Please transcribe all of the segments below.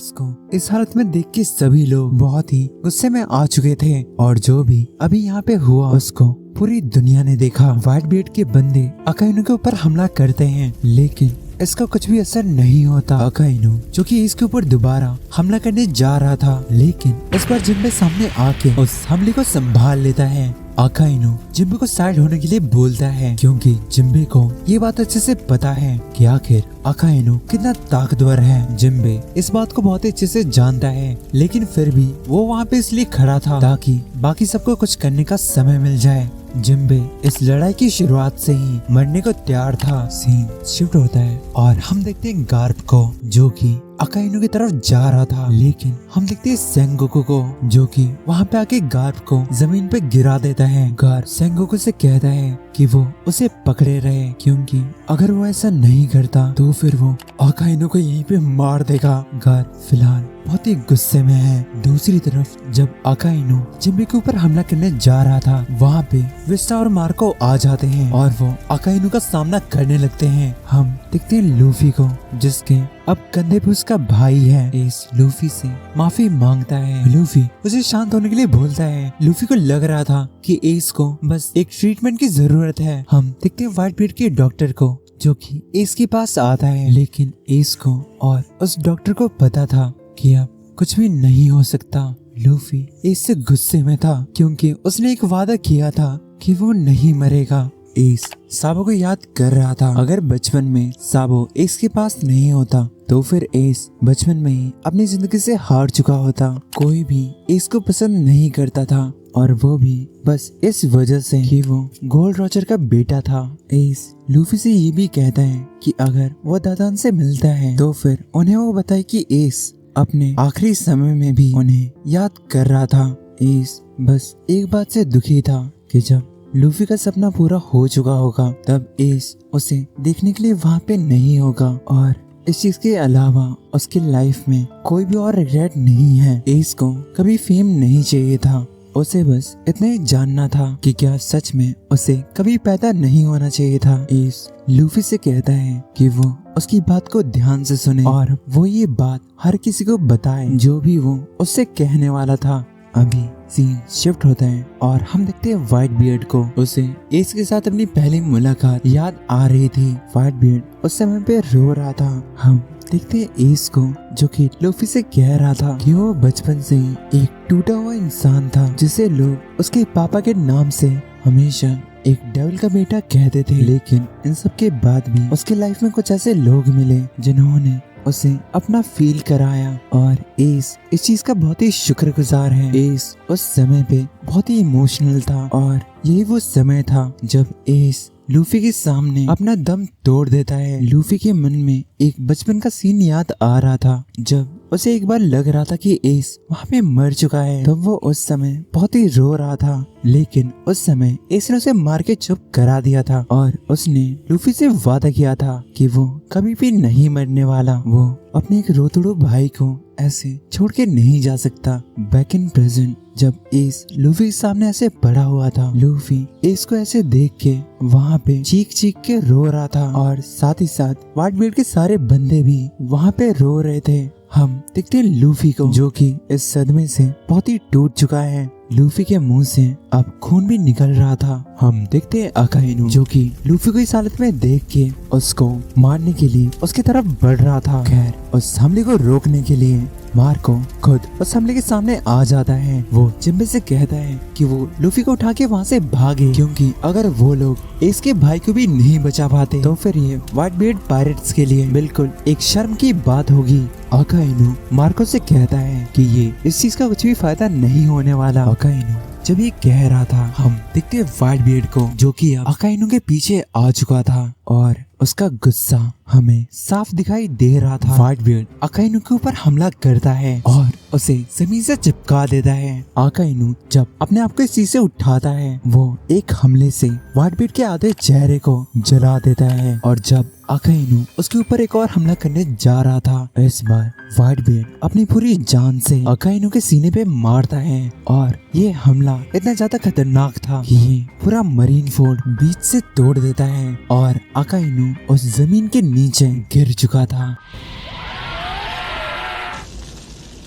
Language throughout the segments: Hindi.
इसको इस हालत में देख के सभी लोग बहुत ही गुस्से में आ चुके थे और जो भी अभी यहाँ पे हुआ उसको पूरी दुनिया ने देखा। व्हाइट बीयर्ड के बंदे अकाइनो के ऊपर हमला करते हैं लेकिन इसका कुछ भी असर नहीं होता। अकाइनो जो कि इसके ऊपर दोबारा हमला करने जा रहा था लेकिन इस बार जिम्बे सामने आके उस हमले को संभाल लेता है। अकाइनो जिम्बे को साइड होने के लिए बोलता है क्योंकि जिम्बे को ये बात अच्छे से पता है कि आखिर अकाइनो कितना ताकतवर है। जिम्बे इस बात को बहुत अच्छे से जानता है लेकिन फिर भी वो वहाँ पे इसलिए खड़ा था ताकि बाकी सबको कुछ करने का समय मिल जाए। जिम्बे इस लड़ाई की शुरुआत से ही मरने को तैयार था। सीन शिफ्ट होता है और हम देखते हैं गार्प को जो कि अकाइनो की तरफ जा रहा था लेकिन हम देखते हैं सेंगोकू को जो कि वहाँ पे आके गार्प को जमीन पे गिरा देता है। गार्प सेंगोकू से कहता है कि वो उसे पकड़े रहे क्योंकि अगर वो ऐसा नहीं करता तो फिर वो अकाइनो को यहीं पे मार देगा। गार्प फिलहाल बहुत ही गुस्से में है। दूसरी तरफ जब अकाइनो जिम्बे के ऊपर हमला करने जा रहा था वहाँ पे विस्टा और मार्को आ जाते हैं और वो अकाइनो का सामना करने लगते हैं। हम देखते हैं लूफी को जिसके अब कंधे पे उसका भाई है। एस लूफी से माफी मांगता है। लूफी उसे शांत होने के लिए बोलता है। लूफी को लग रहा था कि एस को बस एक ट्रीटमेंट की जरूरत है। हम देखते हैं व्हाइट बीयर्ड के डॉक्टर को जो कि एस के पास आता है लेकिन एस को और उस डॉक्टर को पता था कि अब कुछ भी नहीं हो सकता। लूफी एस से गुस्से में था क्योंकि उसने एक वादा किया था कि वो नहीं मरेगा। एस साबो को याद कर रहा था अगर बचपन में साबो एस के पास नहीं होता तो फिर एस बचपन में ही अपनी जिंदगी से हार चुका होता। कोई भी एस को पसंद नहीं करता था और वो भी बस इस वजह से कि वो गोल्ड रॉजर का बेटा था। एस लूफी से ये भी कहता है कि अगर वो दादान से मिलता है तो फिर उन्हें वो बताए कि एस अपने आखिरी समय में भी उन्हें याद कर रहा था। एस बस एक बात से दुखी था कि जब लूफी का सपना पूरा हो चुका होगा तब एस उसे देखने के लिए वहाँ पे नहीं होगा और इस चीज के अलावा उसकी लाइफ में कोई भी और रिग्रेट नहीं है। एस को कभी फेम नहीं चाहिए था। उसे बस इतना ही जानना था कि क्या सच में उसे कभी पैदा नहीं होना चाहिए था। एस लूफी से कहता है कि वो उसकी बात को ध्यान से सुने और वो ये बात हर किसी को बताए जो भी वो उससे कहने वाला था। अभी सीन शिफ्ट होता है और हम देखते हैं व्हाइट बीयर्ड को। उसे एस के साथ अपनी पहली मुलाकात याद आ रही थी। व्हाइट बीयर्ड उस समय पे रो रहा था। हम देखते हैं एस को जो कि लूफी से कह रहा था कि वो बचपन से ही एक टूटा हुआ इंसान था जिसे लोग उसके पापा के नाम से हमेशा एक डेविल का बेटा कहते थे। लेकिन इन सब के बाद भी उसके लाइफ में कुछ ऐसे लोग मिले जिन्होंने उसे अपना फील कराया और एस इस चीज का बहुत ही शुक्रगुजार है। एस उस समय पे बहुत ही इमोशनल था और यही वो समय था जब एस लूफी के सामने अपना दम तोड़ देता है। लूफी के मन में एक बचपन का सीन याद आ रहा था जब उसे एक बार लग रहा था कि एस वहाँ पे मर चुका है। तब वो उस समय बहुत ही रो रहा था लेकिन उस समय एस ने उसे मार के चुप करा दिया था और उसने लूफी से वादा किया था कि वो कभी भी नहीं मरने वाला। वो अपने एक रोतड़ू भाई को ऐसे छोड़ के नहीं जा सकता। बैक इन प्रेजेंट जब एस लूफी के सामने ऐसे पड़ा हुआ था लूफी एस को ऐसे देख के वहाँ पे चीख चीख के रो रहा था और साथ ही साथ व्हाइट बीयर्ड के सारे बंदे भी वहाँ पे रो रहे थे। हम देखते हैं लूफी को जो कि इस सदमे से बहुत ही टूट चुका है। लूफी के मुंह से अब खून भी निकल रहा था। हम देखते हैं अकाइनो जो कि लूफी को इस हालत में देख के उसको मारने के लिए उसकी तरफ बढ़ रहा था। खैर उस हमले को रोकने के लिए मार्को खुद उस हमले के सामने आ जाता है। वो जिम्बे से कहता है कि वो लूफी को उठा के वहाँ से भागे क्योंकि अगर वो लोग इसके भाई को भी नहीं बचा पाते तो फिर ये व्हाइट बीयर्ड पायरेट्स के लिए बिल्कुल एक शर्म की बात होगी। अकाइनो मार्को से कहता है कि ये इस चीज का कुछ भी फायदा नहीं होने वाला। अकाइनो जब ये कह रहा था हम देखते हैं व्हाइट बीयर्ड को जो कि अब अकाइनो के पीछे आ चुका था और उसका गुस्सा हमें साफ दिखाई दे रहा था। व्हाइट बीयर्ड अकाइनो के ऊपर हमला करता है और उसे जमीन से चिपका देता है। अकाइनो जब अपने आप को इस चीज से उठाता है वो एक हमले से व्हाइट बीयर्ड के आधे चेहरे को जला देता है और जब अकाइनो उसके ऊपर एक और हमला करने जा रहा था इस बार व्हाइट बीयर्ड अपनी पूरी जान से अकाइनो के सीने पे मारता है और ये हमला इतना ज्यादा खतरनाक था कि ये पूरा मरीन फोर्ट बीच से तोड़ देता है और अकाइनो उस जमीन के नीचे गिर चुका था।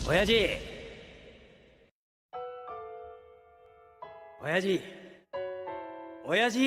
親父親父親父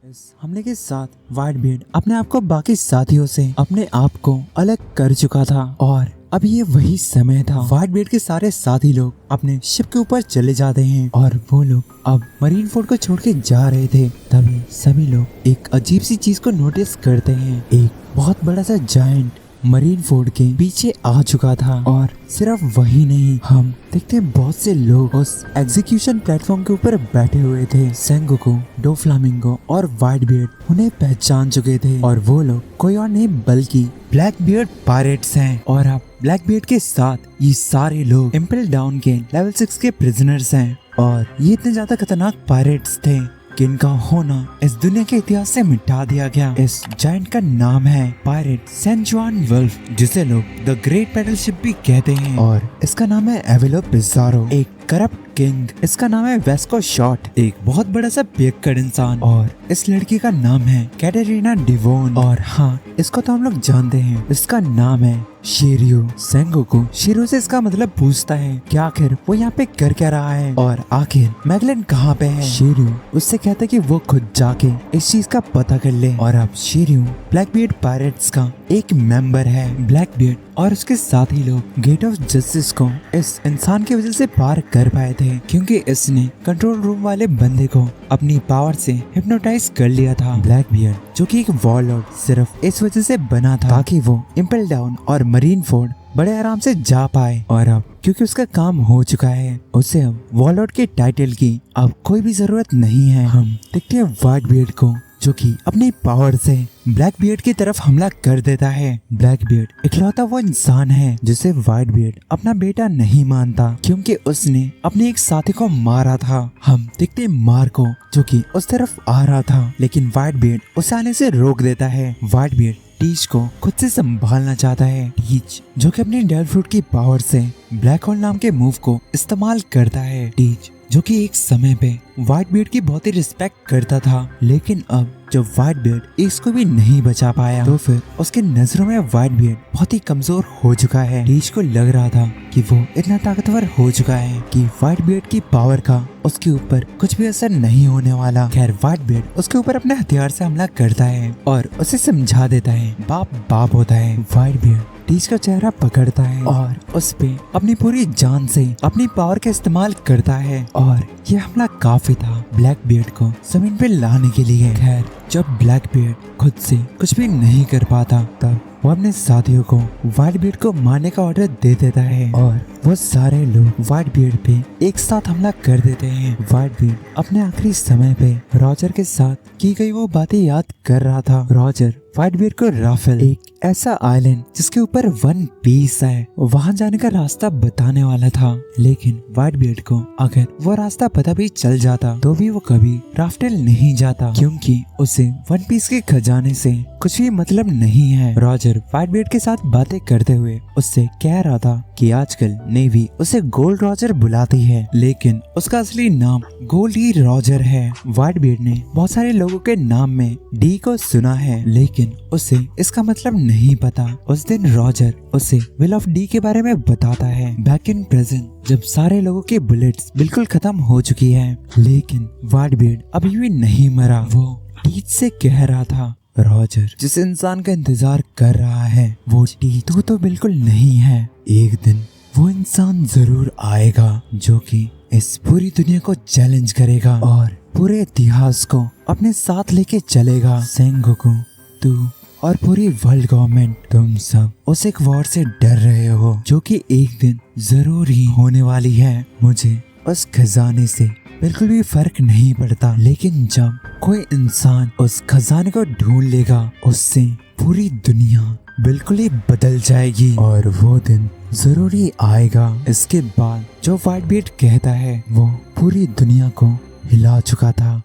इस हमले के साथ व्हाइट बीयर्ड अपने आप को बाकी साथियों से अपने आप को अलग कर चुका था और अब ये वही समय था। व्हाइट बीयर्ड के सारे साथी लोग अपने शिप के ऊपर चले जाते हैं और वो लोग अब मरीन फोर्ट को छोड़ के जा रहे थे। तभी सभी लोग एक अजीब सी चीज को नोटिस करते हैं। एक बहुत बड़ा सा जायंट मरीन फोर्ट के पीछे आ चुका था और सिर्फ वही नहीं, हम देखते हैं बहुत से लोग उस एग्जीक्यूशन प्लेटफॉर्म के ऊपर बैठे हुए थे। सेंगोकू, डोफ्लामिंगो और व्हाइट बीयर्ड उन्हें पहचान चुके थे और वो लोग कोई और नहीं बल्कि ब्लैक बीयर्ड पायरेट्स हैं। और अब ब्लैक बीयर्ड के साथ ये सारे लोग इम्पेल डाउन के लेवल 6 के प्रिजनर्स हैं और ये इतने ज्यादा खतरनाक पायरेट्स थे कि इनका होना इस दुनिया के इतिहास से मिटा दिया गया। इस जायंट का नाम है पायरेट सैन जुआन वुल्फ, जिसे लोग द ग्रेट बैटलशिप भी कहते हैं। और इसका नाम है एवेलो पिज़ारो, एक करप्ट किंग। इसका नाम है वेस्को शॉट, एक बहुत बड़ा सा पियक्कड़ इंसान। और इस लड़की का नाम है कैटरीना डिवोन। और हाँ, इसको तो हम लोग जानते हैं, इसका नाम है शिर्यू। सेंगोकू शिर्यू से इसका मतलब पूछता है कि आखिर वो यहाँ पे कर क्या रहा है और आखिर मैगलेन कहाँ पे है। शिर्यू उससे कहता है कि वो खुद जाके इस चीज का पता कर ले। और अब शिर्यू ब्लैकबीयर्ड पायरेट्स का एक मेंबर है। ब्लैकबीयर्ड और उसके साथी लोग गेट ऑफ जस्टिस को इस इंसान की वजह से पार कर पाए थे, क्योंकि इसने कंट्रोल रूम वाले बंदे को अपनी पावर से हिप्नोटाइज कर लिया था। ब्लैकबीयर्ड जो कि एक वॉरलॉर्ड सिर्फ इस वजह से बना था ताकि वो इम्पेल डाउन और मरीन फोर्ट बड़े आराम से जा पाए। और अब क्योंकि उसका काम हो चुका है, उसे अब वॉरलॉर्ड के टाइटल की अब कोई भी जरूरत नहीं है। हम देखते हैं व्हाइट बीयर्ड को जो कि अपनी पावर से ब्लैक बीयर्ड की तरफ हमला कर देता है। ब्लैक बीयर्ड इकलौता वो इंसान है जिसे व्हाइट बीयर्ड अपना बेटा नहीं मानता, क्योंकि उसने अपने एक साथी को मारा था। हम देखते हैं मार को जो कि उस तरफ आ रहा था, लेकिन व्हाइट बीयर्ड उसे आने से रोक देता है। व्हाइट बीयर्ड टीच को खुद से संभालना चाहता है। टीच जो कि अपने डेल फ्रूट की पावर से ब्लैक होल नाम के मूव को इस्तेमाल करता है। टीच जो कि एक समय पे व्हाइट बीयर्ड की बहुत ही रिस्पेक्ट करता था, लेकिन अब जब व्हाइट बीयर्ड इसको भी नहीं बचा पाया तो फिर उसके नजरों में व्हाइट बीयर्ड बहुत ही कमजोर हो चुका है। टीच को लग रहा था कि वो इतना ताकतवर हो चुका है कि व्हाइट बीयर्ड की पावर का उसके ऊपर कुछ भी असर नहीं होने वाला। खैर व्हाइट बीयर्ड उसके ऊपर अपने हथियार से हमला करता है और उसे समझा देता है बाप बाप होता है। व्हाइट बीयर्ड टीच का चेहरा पकड़ता है और उस पे अपनी पूरी जान से अपनी पावर का इस्तेमाल करता है और ये हमला काफी था ब्लैक बीयर्ड को जमीन पे लाने के लिए। खैर जब ब्लैक बीयर्ड खुद से कुछ भी नहीं कर पाता तब वो अपने साथियों को व्हाइट बीयर्ड को मारने का ऑर्डर दे देता है और वो सारे लोग व्हाइट बीयर्ड पे एक साथ हमला कर देते हैं। व्हाइट बीयर्ड अपने आखिरी समय पे रॉजर के साथ की गई वो बातें याद कर रहा था। रॉजर व्हाइट बीयर्ड को राफेल, एक ऐसा आइलैंड जिसके ऊपर वन पीस है, वहां जाने का रास्ता बताने वाला था, लेकिन व्हाइट बीयर्ड को अगर वो रास्ता पता भी चल जाता तो भी वो कभी राफ्टेल नहीं जाता, क्योंकि उसे वन पीस के खजाने से कुछ भी मतलब नहीं है। रॉजर व्हाइट बीयर्ड के साथ बातें करते हुए उससे कह रहा था कि आजकल नेवी उसे गोल्ड रॉजर बुलाती है, लेकिन उसका असली नाम गोल्ड ही रॉजर है। व्हाइट बीयर्ड ने बहुत सारे लोगों के नाम में डी को सुना है, लेकिन उसे इसका मतलब नहीं पता। उस दिन रॉजर उसे विल ऑफ डी के बारे में बताता है। बैक इन प्रेजेंट जब सारे लोगों की बुलेट्स बिल्कुल खत्म हो चुकी है, लेकिन व्हाइट बीयर्ड अभी भी नहीं मरा। वो टीच से कह रहा था रॉजर जिस इंसान का इंतजार कर रहा है वो टीच तो बिल्कुल नहीं है। एक दिन वो इंसान जरूर आएगा जो कि इस पूरी दुनिया को चैलेंज करेगा और पूरे इतिहास को अपने साथ लेके चलेगा। सेंगोकू, तू और पूरी वर्ल्ड गवर्नमेंट, तुम सब उस एक वॉर से डर रहे हो जो कि एक दिन जरूर ही होने वाली है। मुझे उस खजाने से बिल्कुल भी फर्क नहीं पड़ता, लेकिन जब कोई इंसान उस खजाने को ढूंढ लेगा उससे पूरी दुनिया बिल्कुल ही बदल जाएगी और वो दिन जरूरी आएगा। इसके बाद जो व्हाइट बीट कहता है वो पूरी दुनिया को हिला चुका था।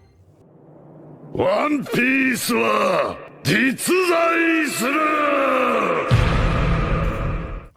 ワンピースは実在する。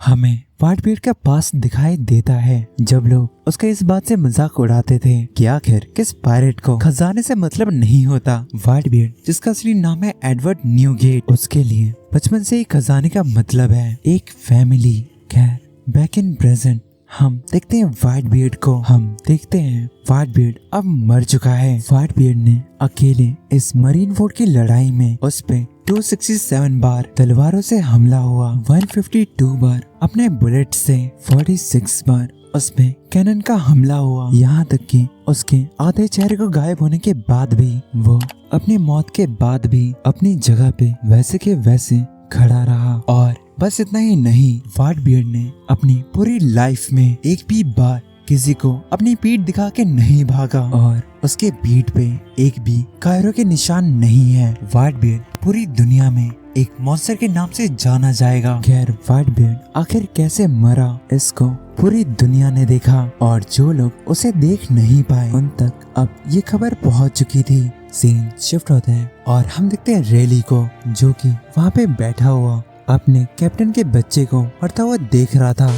हमें व्हाइट बीट का पास दिखाई देता है जब लोग उसका इस बात से मजाक उड़ाते थे कि आखिर किस पायरेट को खजाने से मतलब नहीं होता। व्हाइट बीट, जिसका असली नाम है एडवर्ड न्यूगेट, उसके लिए बचपन से ही खजाने का मतलब है एक फैमिली। खैर, बैक इन प्रेजेंट हम देखते हैं व्हाइट बीट को। हम देखते हैं व्हाइट बीट अब मर चुका है। व्हाइट बीट ने अकेले इस मरीन फोर्ट की लड़ाई में उस पे 267 बार तलवारों से हमला हुआ, 152 बार अपने बुलेट से, 46 बार उस पे कैनन का हमला हुआ। यहाँ तक कि उसके आधे चेहरे को गायब होने के बाद भी वो अपनी मौत के बाद भी अपनी जगह पे वैसे के वैसे खड़ा रहा। और बस इतना ही नहीं, व्हाइट बीट ने अपनी पूरी लाइफ में एक भी बार किसी को अपनी पीठ दिखा के नहीं भागा और उसके पीठ पे एक भी कायरों के निशान नहीं है। व्हाइट बीट पूरी दुनिया में एक मॉन्स्टर के नाम से जाना जाएगा। खैर, व्हाइट बीट आखिर कैसे मरा इसको पूरी दुनिया ने देखा और जो लोग उसे देख नहीं पाए उन तक अब ये खबर पहुंच चुकी थी। सीन शिफ्ट होता है और हम देखते हैं रेली को, जो कि वहाँ पे बैठा हुआ अपने कैप्टन के बच्चे को मरता हुआ देख रहा था।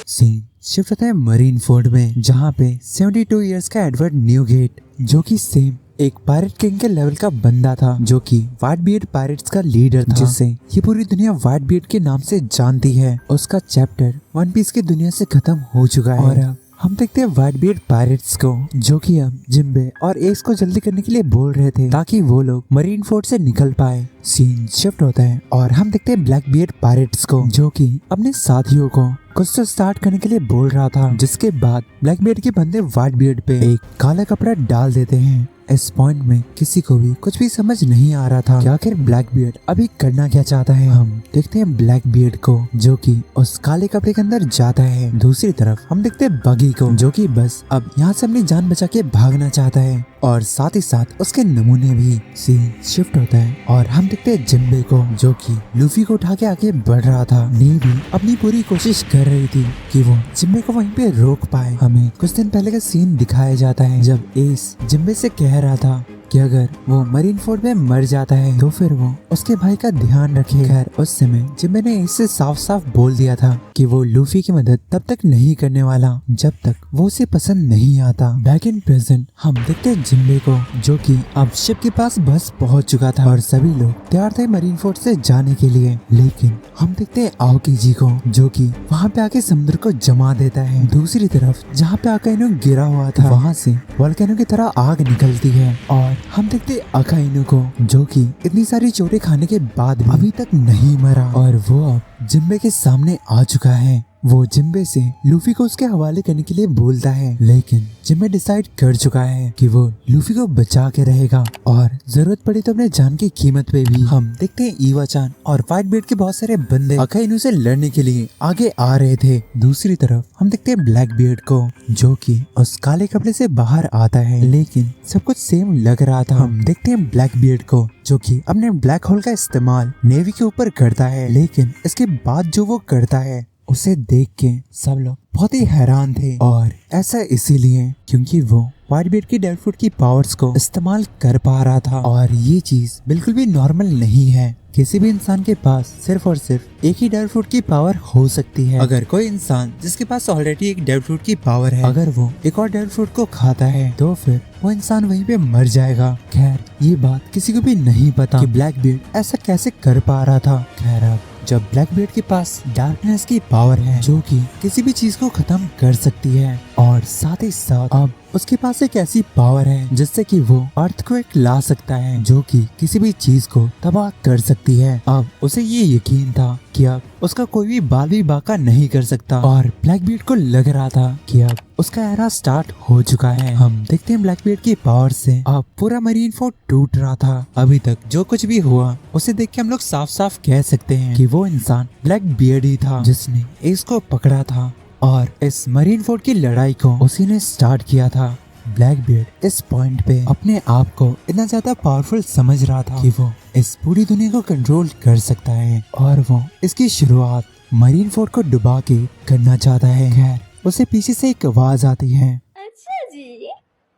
सीन शिफ्ट होता है मरीन फोर्ट में, जहाँ पे 72 इयर्स का एडवर्ड न्यूगेट, जो कि सेम एक पायरेट किंग के लेवल का बंदा था, जो कि व्हाइट बीट पायरेट्स का लीडर था, जिसे ये पूरी दुनिया व्हाइट बीट के नाम से जानती है। उसका चैप्टर वन पीस की दुनिया से खत्म हो चुका है और अब हम देखते हैं व्हाइट बीट पायरेट्स को, जो कि अब जिम्बे और एस को जल्दी करने के लिए बोल रहे थे ताकि वो लोग मरीन फोर्ट से निकल पाए। सीन शिफ्ट होता है और हम देखते हैं ब्लैक बीट पायरेट्स को, जो कि अपने साथियों को कुछ तो स्टार्ट करने के लिए बोल रहा था, जिसके बाद ब्लैक बीट के बंदे व्हाइट बीट पे एक काला कपड़ा डाल देते हैं। इस पॉइंट में किसी को भी कुछ भी समझ नहीं आ रहा था कि आखिर ब्लैक बीट अभी करना क्या चाहता है। हम देखते हैं ब्लैक बीट को, जो कि उस काले कपड़े के अंदर जाता है। दूसरी तरफ हम देखते हैं बगी को, जो कि बस अब यहाँ से अपनी जान बचा के भागना चाहता है और साथ ही साथ उसके नमूने भी। सीन शिफ्ट होता है और हम देखते हैं जिम्बे को, जो कि लूफी को उठा के आगे बढ़ रहा था। नी भी अपनी पूरी कोशिश कर रही थी कि वो जिम्बे को वहीं पे रोक पाए। हमें कुछ दिन पहले का सीन दिखाया जाता है जब एस जिम्बे से कह रहा था कि अगर वो मरीन फोर्ट में मर जाता है तो फिर वो उसके भाई का ध्यान रखे। खैर, उस समय जिम्बे ने इससे साफ साफ बोल दिया था कि वो लूफी की मदद तब तक नहीं करने वाला जब तक वो उसे पसंद नहीं आता। बैक इन प्रेजेंट हम देखते हैं जिम्बे को, जो कि अब शिप के पास बस पहुंच चुका था और सभी लोग तैयार थे मरीन फोर्ट से जाने के लिए। लेकिन हम देखते हैं आओकी जी को, जो कि वहाँ पे आके समुद्र को जमा देता है। दूसरी तरफ जहाँ पे अकाइनो गिरा हुआ था वहाँ से वोल्केनो की तरह आग निकलती है और हम देखते अकाइनो को, जो कि इतनी सारी चोटें खाने के बाद भी अभी तक नहीं मरा और वो अब जिम्बे के सामने आ चुका है। वो जिम्बे से लूफी को उसके हवाले करने के लिए बोलता है, लेकिन जिम्बे डिसाइड कर चुका है कि वो लूफी को बचा के रहेगा और जरूरत पड़ी तो अपने जान की कीमत पे भी। हम देखते हैं ईवा चान और व्हाइट बीट के बहुत सारे बंदे अकाइनो से लड़ने के लिए आगे आ रहे थे। दूसरी तरफ हम देखते हैं ब्लैक बीट को, जो कि उस काले कपड़े से बाहर आता है, लेकिन सब कुछ सेम लग रहा था। हम देखते हैं ब्लैक बीट को, जो कि अपने ब्लैक होल का इस्तेमाल नेवी के ऊपर करता है, लेकिन इसके बाद जो वो करता है उसे देख के सब लोग बहुत ही हैरान थे और ऐसा इसीलिए क्योंकि वो व्हाइट बीट की डेड फ्रूट की पावर्स को इस्तेमाल कर पा रहा था और ये चीज बिल्कुल भी नॉर्मल नहीं है। किसी भी इंसान के पास सिर्फ और सिर्फ एक ही डेड फ्रूट की पावर हो सकती है। अगर कोई इंसान जिसके पास ऑलरेडी एक डेड फ्रूट की पावर है, अगर वो एक और डेड फ्रूट को खाता है तो फिर वो इंसान वहीं पे मर जाएगा। खैर, ये बात किसी को भी नहीं पता कि ब्लैक बीट ऐसा कैसे कर पा रहा था। खैर, अब जब ब्लैक बीट के पास डार्कनेस की पावर है, जो कि किसी भी चीज को खत्म कर सकती है, और साथ ही साथ अब उसके पास एक ऐसी पावर है जिससे कि वो अर्थक्वेक ला सकता है, जो कि किसी भी चीज को तबाह कर सकती है। अब उसे ये यकीन था कि अब उसका कोई भी बाल भी बाका नहीं कर सकता और ब्लैक बीट को लग रहा था कि अब उसका एरा स्टार्ट हो चुका है। हम देखते हैं ब्लैक बीट की पावर से अब पूरा मरीन फोर्ट टूट रहा था। अभी तक जो कुछ भी हुआ उसे देख के हम लोग साफ साफ कह सकते हैं कि वो इंसान ब्लैक बियर्ड ही था जिसने एस को पकड़ा था और इस मरीन फोर्ड की लड़ाई को उसी ने स्टार्ट किया था। ब्लैकबीयर्ड इस पॉइंट पे अपने आप को इतना ज्यादा पावरफुल समझ रहा था कि वो इस पूरी दुनिया को कंट्रोल कर सकता है और वो इसकी शुरुआत मरीन फोर्ड को डुबा के करना चाहता है। खैर उसे पीछे से एक आवाज आती है। अच्छा जी,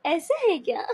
ऐसा है क्या?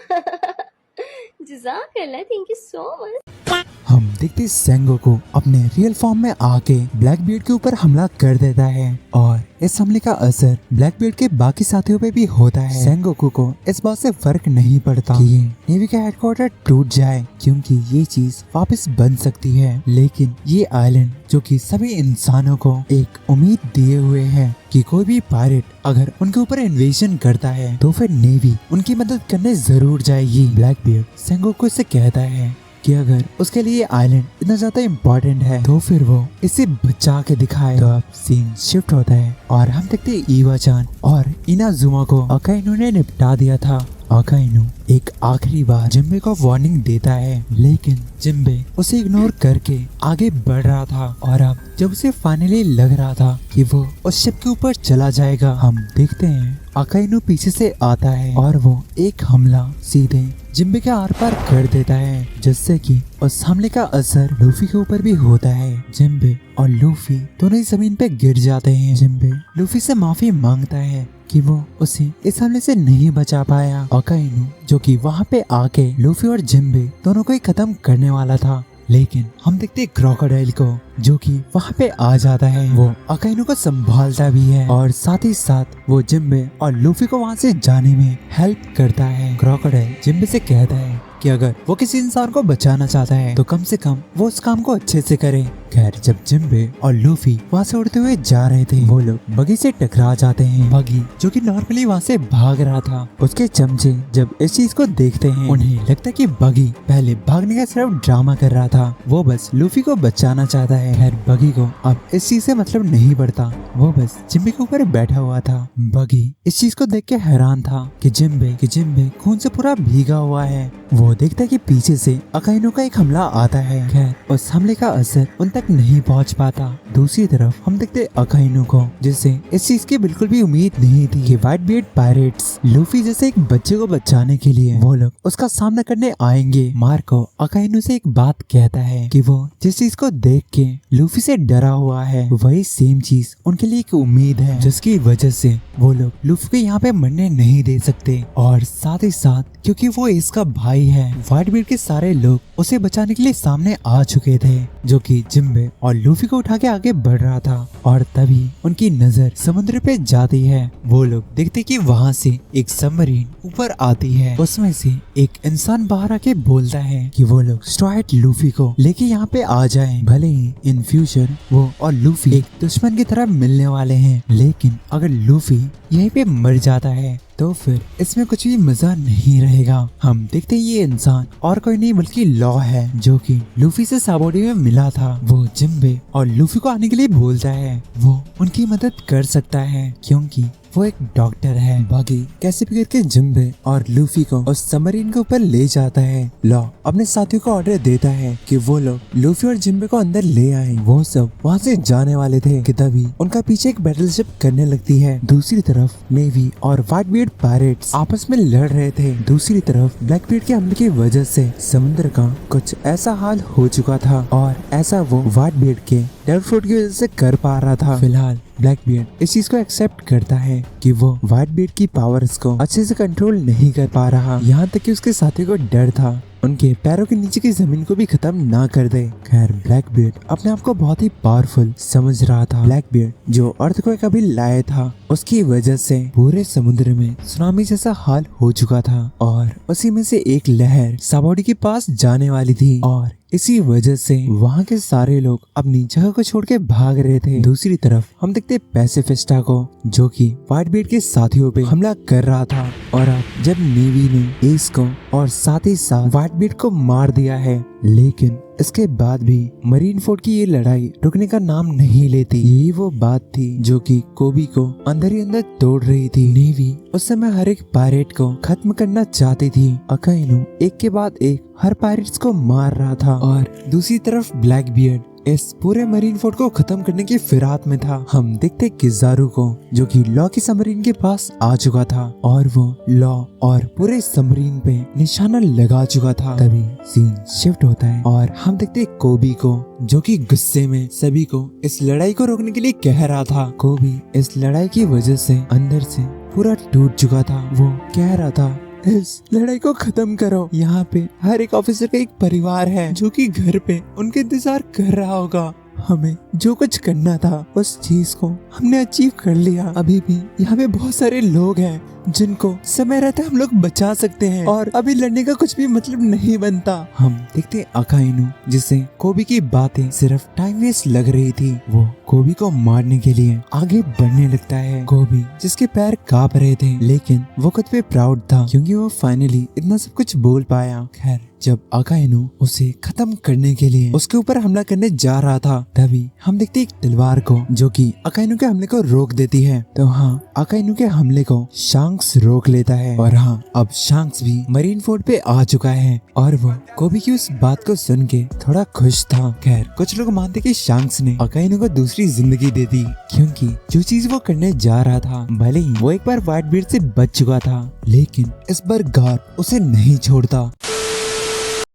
जज़ाकल्लाह, थैंक यू सो मच। हम देखते सेंगो को अपने रियल फॉर्म में आके ब्लैकबीयर्ड के ऊपर हमला कर देता है और इस हमले का असर ब्लैकबीयर्ड के बाकी साथियों पे भी होता है। सेंगोकू को इस बात से फर्क नहीं पड़ता कि ये नेवी का हेडक्वार्टर टूट जाए क्योंकि ये चीज वापस बन सकती है, लेकिन ये आइलैंड जो कि सभी इंसानों को एक उम्मीद दिए हुए है कि कोई भी पायरेट अगर उनके ऊपर इन्वेजन करता है तो फिर नेवी उनकी मदद करने जरूर जाएगी। ब्लैकबीयर्ड सेंगोकू से कहता है कि अगर उसके लिए आइलैंड इतना ज्यादा इम्पोर्टेंट है तो फिर वो इसे बचा के दिखाए। तो अब सीन शिफ्ट होता है और हम देखते हैं इवा-चान और इनाजुमा को अकाइनु ने निपटा दिया था। अकाइनु एक आखिरी बार जिम्बे को वार्निंग देता है, लेकिन जिम्बे उसे इग्नोर करके आगे बढ़ रहा था और अब जब उसे फाइनली लग रहा था कि वो उस शिप के ऊपर चला जाएगा, हम देखते हैं अकाइनु पीछे से आता है और वो एक हमला सीधे जिम्बे के आर पार कर देता है, जिससे कि उस हमले का असर लूफी के ऊपर भी होता है। जिम्बे और लूफी दोनों ही जमीन पे गिर जाते हैं। जिम्बे लूफी से माफी मांगता है कि वो उसे इस हमले से नहीं बचा पाया। अकाइनु जो कि वहाँ पे आके लूफी और जिम्बे दोनों को ही खत्म करने वाला था, लेकिन हम देखते क्रोकोडाइल को जो कि वहाँ पे आ जाता है। वो अकाइनु को संभालता भी है और साथ ही साथ वो जिम्बे और लूफी को वहाँ से जाने में हेल्प करता है। क्रोकोडाइल जिम्बे से कहता है कि अगर वो किसी इंसान को बचाना चाहता है तो कम से कम वो उस काम को अच्छे से करे। खैर जब जिम्बे और लूफी वहाँ से उड़ते हुए जा रहे थे, वो लोग बगी से टकरा जाते हैं। बगी जो कि नॉर्मली वहाँ से भाग रहा था, उसके चमचे जब इस चीज को देखते हैं उन्हें लगता है कि बगी पहले भागने का सिर्फ ड्रामा कर रहा था, वो बस लूफी को बचाना चाहता है। खैर बगी को अब इस चीज से मतलब नहीं पड़ता, वो बस जिम्बे के ऊपर बैठा हुआ था। बगी इस चीज को देख के हैरान था कि जिम्बे खून से पूरा भीगा हुआ है। वो देखता है कि पीछे से अकाइनु का एक हमला आता है। खैर उस हमले का असर उन तक नहीं पहुंच पाता। दूसरी तरफ हम देखते अकाइनु को, जिसे इस चीज की बिल्कुल भी उम्मीद नहीं थी कि व्हाइट बीयर्ड पायरेट्स लूफी जैसे एक बच्चे को बचाने के लिए वो लोग उसका सामना करने आएंगे। मार्को अकाइनु से एक बात कहता है कि वो जिस चीज को देख के लूफी से डरा हुआ है वही सेम चीज उनके लिए एक उम्मीद है, जिसकी वजह से वो लोग लूफी को यहाँ पे मरने नहीं दे सकते। और साथ ही साथ क्योंकि वो इसका भाई है, व्हाइट बीयर्ड के सारे लोग उसे बचाने के लिए सामने आ चुके थे, जो कि जिम्बे और लूफी को उठा के आगे बढ़ रहा था। और तभी उनकी नजर समुद्र पे जाती है। वो लोग देखते कि वहाँ से एक सबमरीन ऊपर आती है, उसमें से एक इंसान बाहर आके बोलता है कि वो लोग स्ट्राइट लूफी को लेके यहाँ पे आ जाएं। भले ही इन फ्यूचर वो और लूफी एक दुश्मन की तरह मिलने वाले हैं, लेकिन अगर लूफी यहीं पे मर जाता है तो फिर इसमें कुछ भी मजा नहीं रहेगा। हम देखते ये इंसान और कोई नहीं बल्कि लॉ है, जो कि लूफी से साबोडी में मिला था। वो जिम्बे और लूफी को आने के लिए बोलता है, वो उनकी मदद कर सकता है क्योंकि वो एक डॉक्टर है। बगी कैसे भी करके जिम्बे और लूफी को उस सबमरीन के ऊपर ले जाता है। लॉ अपने साथियों को ऑर्डर देता है कि वो लोग लूफी और जिम्बे को अंदर ले आए। वो सब वहाँ से जाने वाले थे कि तभी उनका पीछे एक बैटलशिप करने लगती है। दूसरी तरफ नेवी और व्हाइट बीयर्ड पायरेट्स आपस में लड़ रहे थे। दूसरी तरफ ब्लैकबीयर्ड के हमले की वजह से समुद्र का कुछ ऐसा हाल हो चुका था और ऐसा वो व्हाइट बीयर्ड के डेविल फ्रूट की वजह से कर पा रहा था। फिलहाल ब्लैकबीयर्ड इस चीज को एक्सेप्ट करता है कि वो व्हाइट बीयर्ड की पावर्स को अच्छे से कंट्रोल नहीं कर पा रहा, यहाँ तक कि उसके साथी को डर था उनके पैरों के नीचे की जमीन को भी खत्म ना कर दे। खैर ब्लैकबीयर्ड अपने आप को बहुत ही पावरफुल समझ रहा था। ब्लैकबीयर्ड जो अर्थक्वेक अभी लाया था उसकी वजह से पूरे समुद्र में सुनामी जैसा हाल हो चुका था और उसी में से एक लहर साबोडी के पास जाने वाली थी और इसी वजह से वहाँ के सारे लोग अपनी जगह को छोड़ के भाग रहे थे। दूसरी तरफ हम देखते पैसिफिस्टा को, जो कि व्हाइट बीयर्ड के साथियों पे हमला कर रहा था और अब जब नेवी ने एस को और साथ ही साथ व्हाइट बीयर्ड को मार दिया है, लेकिन इसके बाद भी मरीन फोर्ड की ये लड़ाई रुकने का नाम नहीं लेती। यही वो बात थी जो कि कोबी को अंदर ही अंदर तोड़ रही थी। नेवी उस समय हर एक पायरेट को खत्म करना चाहती थी। अकाइनु एक के बाद एक हर पायरेट्स को मार रहा था और दूसरी तरफ ब्लैकबीयर्ड इस पूरे मरीन फोर्ट को खत्म करने की फिराक में था। हम देखते किजारू को जो कि लॉ की सबमरीन के पास आ चुका था और वो लॉ और पूरे सबमरीन पे निशाना लगा चुका था। तभी सीन शिफ्ट होता है और हम देखते कोबी को जो कि गुस्से में सभी को इस लड़ाई को रोकने के लिए कह रहा था। कोबी इस लड़ाई की वजह से अंदर से पूरा टूट चुका था। वो कह रहा था इस लड़ाई को खत्म करो। यहाँ पे हर एक ऑफिसर का एक परिवार है जो कि घर पे उनके इंतजार कर रहा होगा। हमें जो कुछ करना था उस चीज को हमने अचीव कर लिया। अभी भी यहाँ पे बहुत सारे लोग हैं जिनको समय रहता हम लोग बचा सकते हैं और अभी लड़ने का कुछ भी मतलब नहीं बनता। हम देखते अकाइनु जिसे कोबी की बातें सिर्फ टाइम वेस्ट लग रही थी, वो कोबी को मारने के लिए आगे बढ़ने लगता है। कोबी जिसके पैर कांप रहे थे लेकिन वो खुद पे प्राउड था क्योंकि वो फाइनली इतना सब कुछ बोल पाया। खैर जब अकाइनु उसे खत्म करने के लिए उसके ऊपर हमला करने जा रहा था तभी हम देखते एक तलवार को जो कि अकाइनु के हमले को रोक देती है। तो हाँ, अकाइनु के हमले को शांक्स रोक लेता है और हाँ, अब शांक्स भी मरीन फोर्ट पे आ चुका है और वो कोबी की उस बात को सुन के थोड़ा खुश था। खैर कुछ लोग मानते कि शांक्स ने अकाइनु को दूसरी जिंदगी दे दी क्योंकि जो चीज वो करने जा रहा था भले ही वो एक बार व्हाइट बीट से बच चुका था लेकिन इस बार गार उसे नहीं छोड़ता।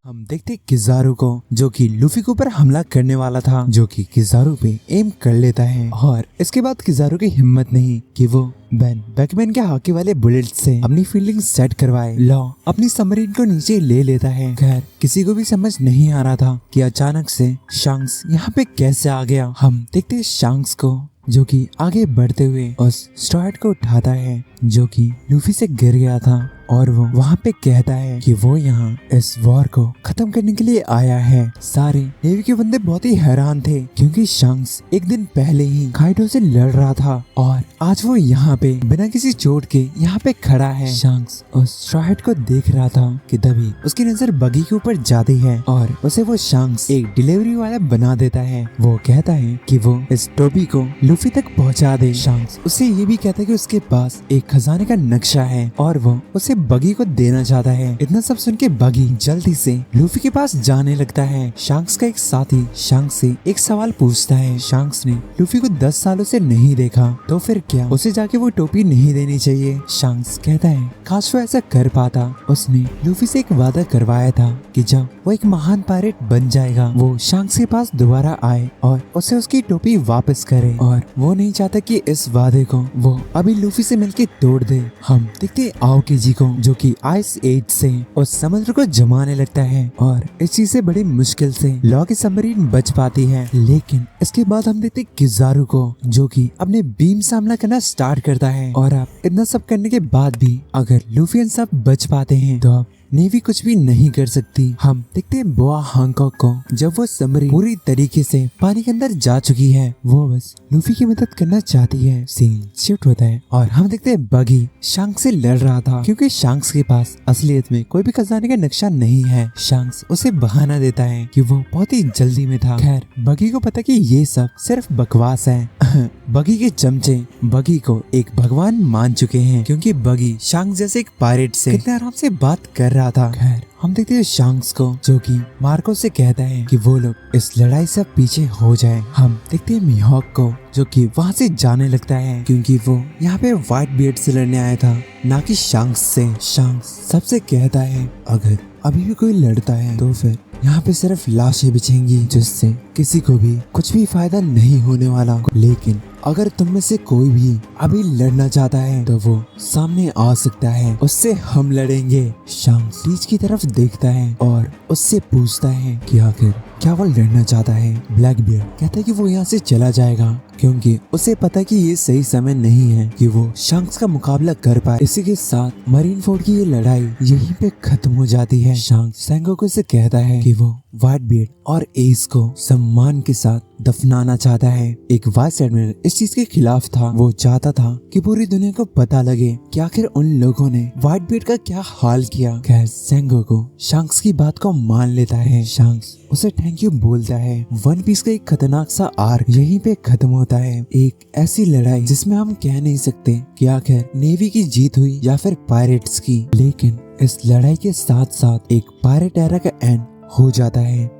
हम देखते किजारू को जो कि लूफी के ऊपर हमला करने वाला था जो कि किजारू पे एम कर लेता है और इसके बाद किजारू की हिम्मत नहीं कि वो बैकमैन के हाके वाले बुलेट से अपनी फील्डिंग सेट करवाए। लॉ अपनी सबमरीन को नीचे ले लेता है। खैर किसी को भी समझ नहीं आ रहा था कि अचानक से शांक्स यहाँ पे कैसे आ गया। हम देखते शांक्स को जो कि आगे बढ़ते हुए उस स्ट्राइड को उठाता है जो कि लूफी से गिर गया था और वो वहाँ पे कहता है कि वो यहाँ इस वॉर को खत्म करने के लिए आया है। सारे नेवी के बंदे बहुत ही हैरान थे क्योंकि शांक्स एक दिन पहले ही काइडो से लड़ रहा था और आज वो यहाँ पे बिना किसी चोट के यहाँ पे खड़ा है। शांक्स उस स्ट्राइड को देख रहा था कि तभी उसकी नजर बगी के ऊपर जाती है और उसे वो शांक्स एक डिलीवरी वाला बना देता है। वो कहता है कि वो इस टोपी को लूफी तक पहुँचा दे। शांक्स उसे ये भी कहता है कि उसके पास एक खजाने का नक्शा है और वो उसे बगी को देना चाहता है। इतना सब सुन के बगी जल्दी से लूफी के पास जाने लगता है। शांक्स का एक साथी शांक्स से एक सवाल पूछता है। शांक्स ने लूफी को 10 सालों से नहीं देखा तो फिर क्या उसे जाके वो टोपी नहीं देनी चाहिए। शांक्स कहता है काश वो ऐसा कर पाता। उसने लूफी से एक वादा करवाया था कि जब वो एक महान पायरेट बन जाएगा वो शांक्स के पास दोबारा आए और उसे उसकी टोपी वापस करे और वो नहीं चाहता कि इस वादे को वो अभी लूफी से मिलके तोड़ दे। हम देखते आओकेजी को जो कि आइस एज से उस समुद्र को जमाने लगता है और इस चीज से बड़ी मुश्किल से लॉ की सबमरीन बच पाती है। लेकिन इसके बाद हम देखते किजारू को जो कि अपने बीम से हमला करना स्टार्ट करता है और अब इतना सब करने के बाद भी अगर लूफियन सब बच पाते हैं तो अब नेवी कुछ भी नहीं कर सकती। हम देखते हैं बोआ हांगकॉक को जब वो सबमरीन पूरी तरीके से पानी के अंदर जा चुकी है वो बस लूफी की मदद करना चाहती है। सीन शिफ्ट होता है और हम देखते हैं बगी शांक्स से लड़ रहा था क्योंकि शांक्स के पास असलियत में कोई भी खजाने का नक्शा नहीं है। शांक्स उसे बहाना देता है कि वो बहुत ही जल्दी में था। खैर बगी को पता कि ये सब सिर्फ बकवास है। बगी के चमचे बगी को एक भगवान मान चुके हैं क्योंकि बगी शांक्स जैसे एक पायरेट से कितने आराम से बात कर रहा था। खैर हम देखते हैं शांक्स को जो कि मार्को से कहता है कि वो लोग इस लड़ाई से पीछे हो जाएं। हम देखते हैं मिहॉक को जो कि वहाँ से जाने लगता है क्योंकि वो यहाँ पे व्हाइट बियर्ड से लड़ने आया था ना कि शांक्स से। शांक्स सबसे कहता है अगर अभी भी कोई लड़ता है तो फिर यहाँ पे सिर्फ लाशें बिछेंगी जिससे किसी को भी कुछ भी फायदा नहीं होने वाला। लेकिन अगर तुम में से कोई भी अभी लड़ना चाहता है तो वो सामने आ सकता है, उससे हम लड़ेंगे। शांक्स रीच की तरफ देखता है और उससे पूछता है कि आखिर क्या वो लड़ना चाहता है। ब्लैकबियर्ड कहता है कि वो यहाँ से चला जाएगा क्योंकि उसे पता कि ये सही समय नहीं है कि वो शांक्स का मुकाबला कर पाए। इसी के साथ मरीन फोर्ट की ये लड़ाई यहीं पे खत्म हो जाती है। शांक्स सेंगोकू से कहता है कि वो व्हाइट बियर्ड और एस को सम्मान के साथ दफनाना चाहता है। एक वाइस एडमिरल इस चीज के खिलाफ था। वो चाहता था कि पूरी दुनिया को पता लगे कि आखिर उन लोगों ने व्हाइट बियर्ड का क्या हाल किया। खैर सेंगोकू शांक्स की बात को मान लेता है। शांक्स उसे थैंक यू बोलता है। वन पीस का एक खतरनाक सा आर्क यहीं पे खत्म होता है। एक ऐसी लड़ाई जिसमें हम कह नहीं सकते कि आखिर नेवी की जीत हुई या फिर पायरेट्स की, लेकिन इस लड़ाई के साथ साथ एक पायरेट एरा का एंड हो जाता है।